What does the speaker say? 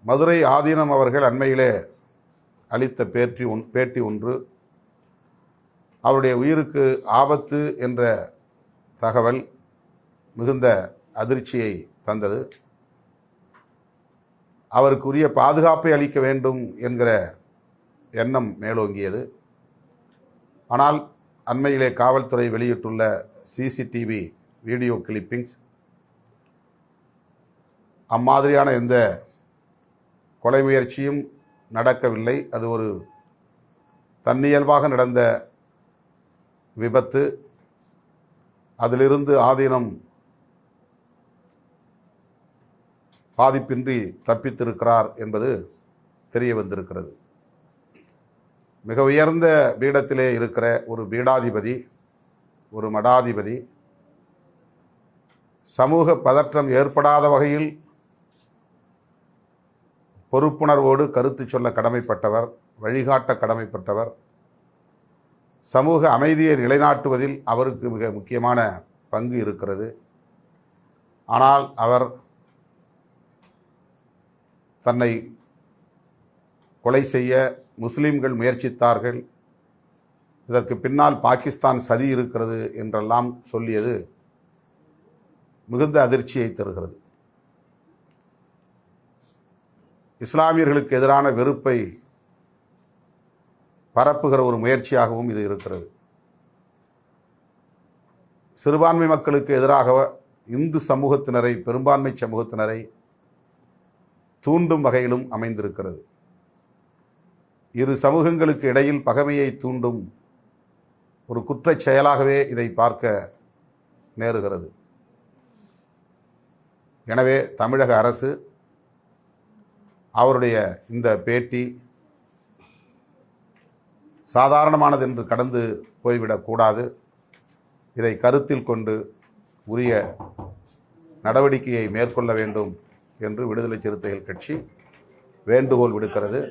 மதுரை ஆதீனம் அவர்கள் அண்மையிலே அளித்த பேட்டி ஒன்று அவருடைய உயிருக்கு ஆபத்து என்ற தகவல் மிகுந்த அதிர்ச்சியை தந்தது. அவருக்குரிய பாதுகாப்பை அளிக்க வேண்டும் என்கிற எண்ணம் மேலோங்கியது. ஆனால் அண்மையிலே காவல்துறை வெளியிட்டுள்ள சிசிடிவி வீடியோ கிளிப்பிங்ஸ் அம்மாதிரியான எந்த கொலை முயற்சியும் நடக்கவில்லை. அது ஒரு தன்னியல்பாக நடந்த விபத்து. அதிலிருந்து ஆதீனம் பாதிப்பின்றி தப்பித்திருக்கிறார் என்பது தெரிய வந்திருக்கிறது. மிக உயர்ந்த பீடத்திலே இருக்கிற ஒரு பீடாதிபதி, ஒரு மடாதிபதி, சமூக பதற்றம் ஏற்படாத வகையில் பொறுப்புணர்வோடு கருத்து சொல்ல கடமைப்பட்டவர், வழிகாட்ட கடமைப்பட்டவர். சமூக அமைதியை நிலைநாட்டுவதில் அவருக்கு மிக முக்கியமான பங்கு இருக்கிறது. ஆனால் அவர் தன்னை கொலை செய்ய முஸ்லிம்கள் முயற்சித்தார்கள், இதற்கு பின்னால் பாகிஸ்தான் சதி இருக்கிறது என்றெல்லாம் சொல்லியது மிகுந்த அதிர்ச்சியை தருகிறது. இஸ்லாமியர்களுக்கு எதிரான வெறுப்பை பரப்புகிற ஒரு முயற்சியாகவும் இது இருக்கிறது. சிறுபான்மை மக்களுக்கு எதிராக இந்து சமூகத்தினரை, பெரும்பான்மை சமூகத்தினரை தூண்டும் வகையிலும் அமைந்திருக்கிறது. இரு சமூகங்களுக்கு இடையில் பகைமையை தூண்டும் ஒரு குற்றச் செயலாகவே இதை பார்க்க நேருகிறது. எனவே தமிழக அரசு அவருடைய இந்த பேட்டி சாதாரணமானது என்று கடந்து போய்விடக்கூடாது. இதை கருத்தில் கொண்டு உரிய நடவடிக்கையை மேற்கொள்ள வேண்டும் என்று விடுதலை சிறுத்தைகள் கட்சி வேண்டுகோள் விடுக்கிறது.